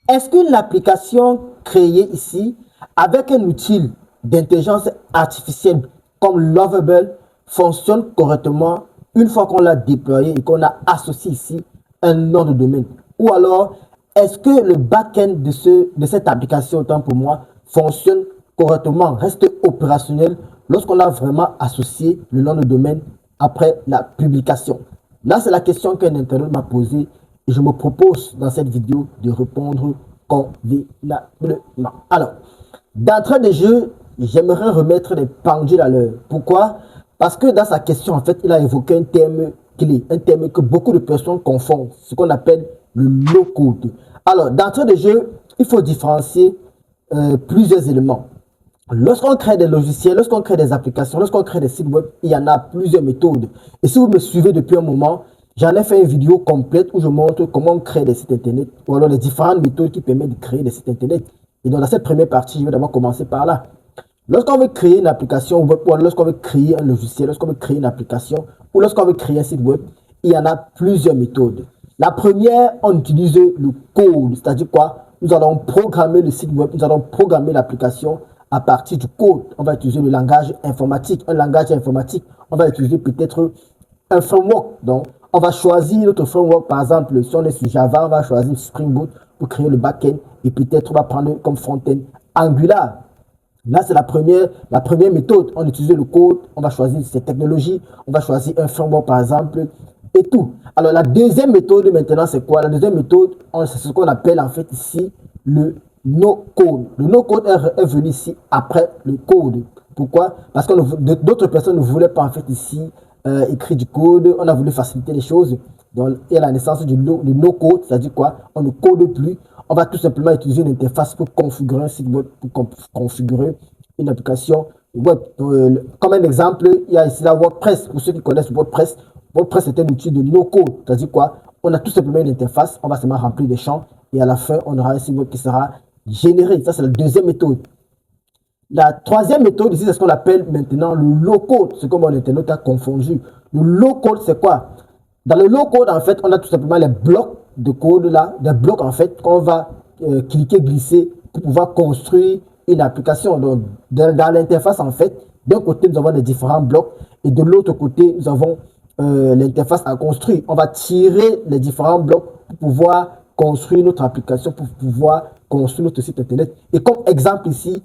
Est-ce qu'une application créée ici avec un outil d'intelligence artificielle comme Lovable fonctionne correctement une fois qu'on l'a déployé et qu'on a associé ici un nom de domaine? Ou alors, est-ce que le back-end de cette application, autant pour moi, fonctionne correctement, reste opérationnel lorsqu'on a vraiment associé le nom de domaine après la publication? Là, c'est la question qu'un internaute m'a posée et je me propose dans cette vidéo de répondre convenablement. Alors, d'entrée de jeu, j'aimerais remettre les pendules à l'heure. Pourquoi? Parce que dans sa question, en fait, il a évoqué un terme clé, un terme que beaucoup de personnes confondent, ce qu'on appelle le low-code. Alors, d'entrée de jeu, il faut différencier plusieurs éléments. Lorsqu'on crée des logiciels, lorsqu'on crée des applications, lorsqu'on crée des sites web, il y en a plusieurs méthodes. Et si vous me suivez depuis un moment, j'en ai fait une vidéo complète où je montre comment on crée des sites internet ou alors les différentes méthodes qui permettent de créer des sites internet. Et donc dans cette première partie, je vais d'abord commencer par là. Lorsqu'on veut créer une application web ou lorsqu'on veut créer un logiciel, lorsqu'on veut créer une application ou lorsqu'on veut créer un site web, il y en a plusieurs méthodes. La première, on utilise le code, c'est-à-dire quoi? Nous allons programmer le site web, nous allons programmer l'application à partir du code. On va utiliser le langage informatique. Un langage informatique, on va utiliser peut-être un framework. Donc, on va choisir notre framework. Par exemple, si on est sur Java, on va choisir Spring Boot pour créer le back-end. Et peut-être on va prendre comme front-end Angular. Là, c'est la première méthode. On utilise le code, on va choisir ces technologies, on va choisir un framework par exemple, et tout. Alors, la deuxième méthode maintenant, c'est quoi? La deuxième méthode, c'est ce qu'on appelle en fait ici le no-code. Le no-code est venu ici après le code. Pourquoi? Parce que d'autres personnes ne voulaient pas en fait ici écrire du code, on a voulu faciliter les choses. Donc, il y a la naissance du no-code, c'est-à-dire quoi? On ne code plus. On va tout simplement utiliser une interface pour configurer un site web, pour configurer une application web. Comme un exemple, il y a ici la WordPress. Pour ceux qui connaissent WordPress, WordPress est un outil de no-code. C'est-à-dire quoi? On a tout simplement une interface, on va seulement remplir des champs et à la fin, on aura un site web qui sera généré. Ça, c'est la deuxième méthode. La troisième méthode ici, c'est ce qu'on appelle maintenant le low-code. C'est comme mon internaute a confondu. Le low-code, c'est quoi? Dans le low-code, en fait, on a tout simplement les blocs de code là, des blocs en fait qu'on va cliquer, glisser pour pouvoir construire une application. Donc, dans l'interface, en fait, d'un côté, nous avons les différents blocs et de l'autre côté, nous avons l'interface à construire. On va tirer les différents blocs pour pouvoir construire notre application, pour pouvoir construire notre site internet. Et comme exemple ici,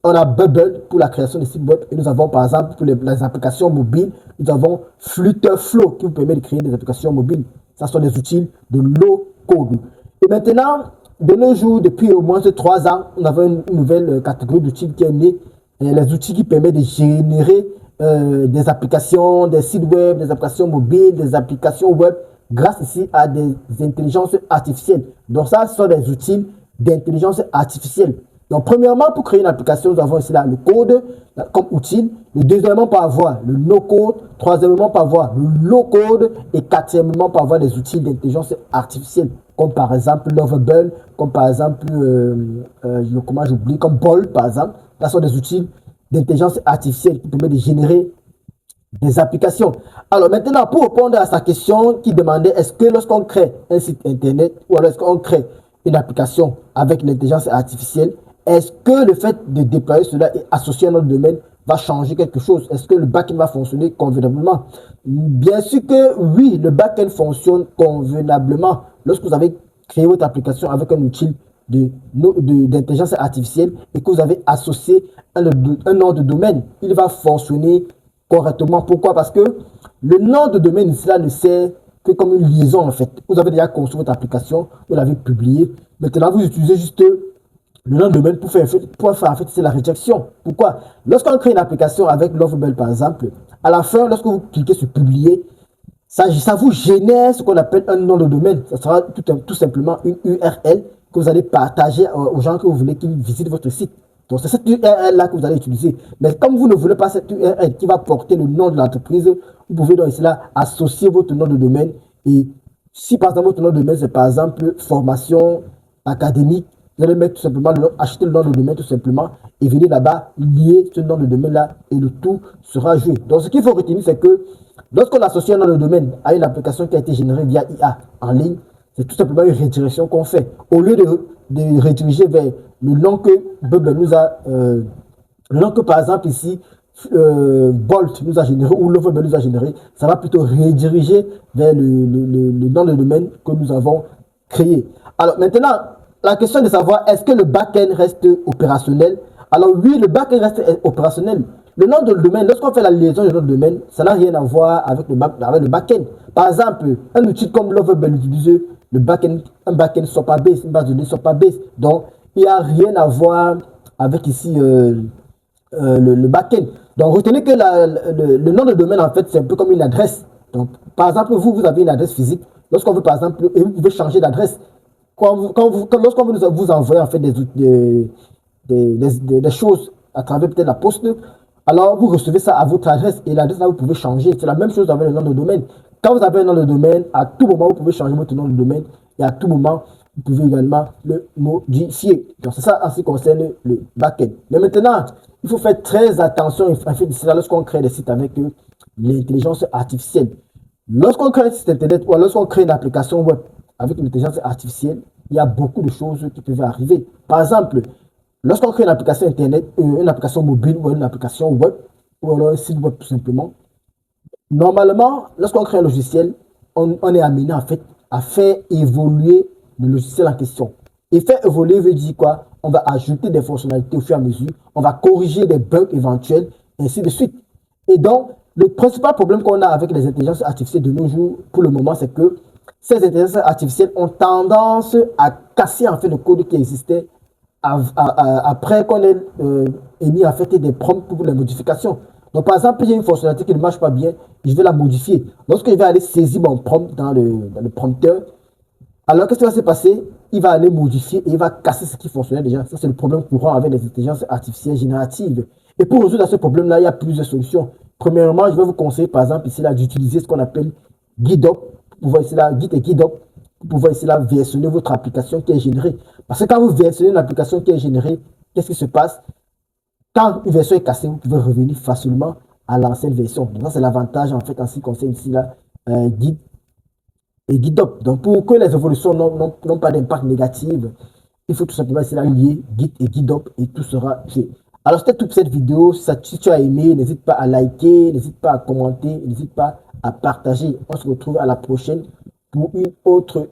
on a Bubble pour la création des sites web et nous avons par exemple pour les applications mobiles, nous avons Flutterflow qui vous permet de créer des applications mobiles. Ça sont des outils de low code. Et maintenant, de nos jours, depuis au moins 3 ans, on avait une nouvelle catégorie d'outils qui est née. Les outils qui permettent de générer des applications, des sites web, des applications mobiles, des applications web grâce ici à des intelligences artificielles. Donc ça, ce sont des outils d'intelligence artificielle. Donc, premièrement, pour créer une application, nous avons ici là le code comme outil. Le deuxièmement, pour avoir le no-code. Troisièmement, pour avoir le low-code. Et quatrièmement, pour avoir des outils d'intelligence artificielle, comme par exemple Lovable, comme par exemple, comment j'oublie, comme Bol, par exemple. Là, ce sont des outils d'intelligence artificielle qui permettent de générer des applications. Alors maintenant, pour répondre à sa question qui demandait est-ce que lorsqu'on crée un site internet ou alors est-ce qu'on crée une application avec l'intelligence artificielle, est-ce que le fait de déployer cela et associer à notre domaine va changer quelque chose? Est-ce que le back-end va fonctionner convenablement? Bien sûr que oui, le back-end fonctionne convenablement. Lorsque vous avez créé votre application avec un outil d'intelligence artificielle et que vous avez associé un nom de domaine, il va fonctionner correctement. Pourquoi? Parce que le nom de domaine, cela ne sert que comme une liaison en fait. Vous avez déjà construit votre application, vous l'avez publiée. Maintenant, vous utilisez juste le nom de domaine pour faire en fait, c'est la réjection. Pourquoi? Lorsqu'on crée une application avec Lovable par exemple, à la fin, lorsque vous cliquez sur publier, ça vous génère ce qu'on appelle un nom de domaine. Ça sera tout simplement une URL que vous allez partager aux gens que vous voulez qu'ils visitent votre site. Donc, c'est cette URL-là que vous allez utiliser. Mais comme vous ne voulez pas cette URL qui va porter le nom de l'entreprise, vous pouvez donc ici là associer votre nom de domaine. Et si par exemple votre nom de domaine, c'est par exemple formation académique, vous allez mettre tout simplement, acheter le nom de domaine tout simplement et venir là-bas lier ce nom de domaine-là et le tout sera joué. Donc, ce qu'il faut retenir, c'est que lorsqu'on associe un nom de domaine à une application qui a été générée via IA en ligne, C'est tout simplement une redirection qu'on fait. Au lieu de rediriger vers le nom que Bubble nous a, le nom que par exemple ici, Bolt nous a généré ou Lovable nous a généré, ça va plutôt rediriger vers le nom de domaine que nous avons créé. Alors maintenant, la question de savoir est-ce que le back-end reste opérationnel. Alors oui, le back-end reste opérationnel. Le nom de domaine, lorsqu'on fait la liaison du nom de domaine, ça n'a rien à voir avec le back-end. Par exemple, un outil comme Lovable utilise le back-end, un back-end Supabase, une base de données Supabase. Donc, il n'y a rien à voir avec ici le back-end. Donc, retenez que le nom de domaine, en fait, c'est un peu comme une adresse. Donc, par exemple, vous avez une adresse physique. Lorsqu'on veut, par exemple, et vous pouvez changer d'adresse. Lorsqu'on veut vous envoyer, en fait, des choses à travers peut-être la poste, alors vous recevez ça à votre adresse. Et l'adresse, là, vous pouvez changer. C'est la même chose avec le nom de domaine. Quand vous avez un nom de domaine, à tout moment, vous pouvez changer votre nom de domaine. Et à tout moment, vous pouvez également le modifier. Donc, c'est ça en ce qui concerne le back-end. Mais maintenant, il faut faire très attention, en fait, lorsqu'on crée des sites avec l'intelligence artificielle. Lorsqu'on crée un site internet ou lorsqu'on crée une application web avec l'intelligence artificielle, il y a beaucoup de choses qui peuvent arriver. Par exemple, lorsqu'on crée une application internet, une application mobile ou une application web, ou alors un site web tout simplement, normalement, lorsqu'on crée un logiciel, on est amené en fait à faire évoluer le logiciel en question. Et faire évoluer veut dire quoi? On va ajouter des fonctionnalités au fur et à mesure, on va corriger des bugs éventuels, ainsi de suite. Et donc, le principal problème qu'on a avec les intelligences artificielles de nos jours, pour le moment, c'est que ces intelligences artificielles ont tendance à casser en fait le code qui existait après qu'on ait émis en fait des prompts pour les modifications. Donc, par exemple, il y a une fonctionnalité qui ne marche pas bien, je vais la modifier. Lorsque je vais aller saisir mon prompt dans le prompteur, alors qu'est-ce qui va se passer? Il va aller modifier et il va casser ce qui fonctionnait déjà. Ça, c'est le problème courant avec les intelligences artificielles génératives. Et pour résoudre ce problème-là, il y a plusieurs solutions. Premièrement, je vais vous conseiller, par exemple, ici, là, d'utiliser ce qu'on appelle GitHub. Pour pouvoir ici, là, Git et GitHub, pour pouvoir ici, là, versionner votre application qui est générée. Parce que quand vous versionnez une application qui est générée, qu'est-ce qui se passe? Quand une version est cassée, vous pouvez revenir facilement à l'ancienne version. Donc, ça, c'est l'avantage, en fait, en ce qui concerne ici, là, Git et GitHub. Donc, pour que les évolutions n'ont pas d'impact négatif, il faut tout simplement essayer de lier Git et GitHub et tout sera fait. Alors, c'était toute cette vidéo. Si tu as aimé, n'hésite pas à liker, n'hésite pas à commenter, n'hésite pas à partager. On se retrouve à la prochaine pour une autre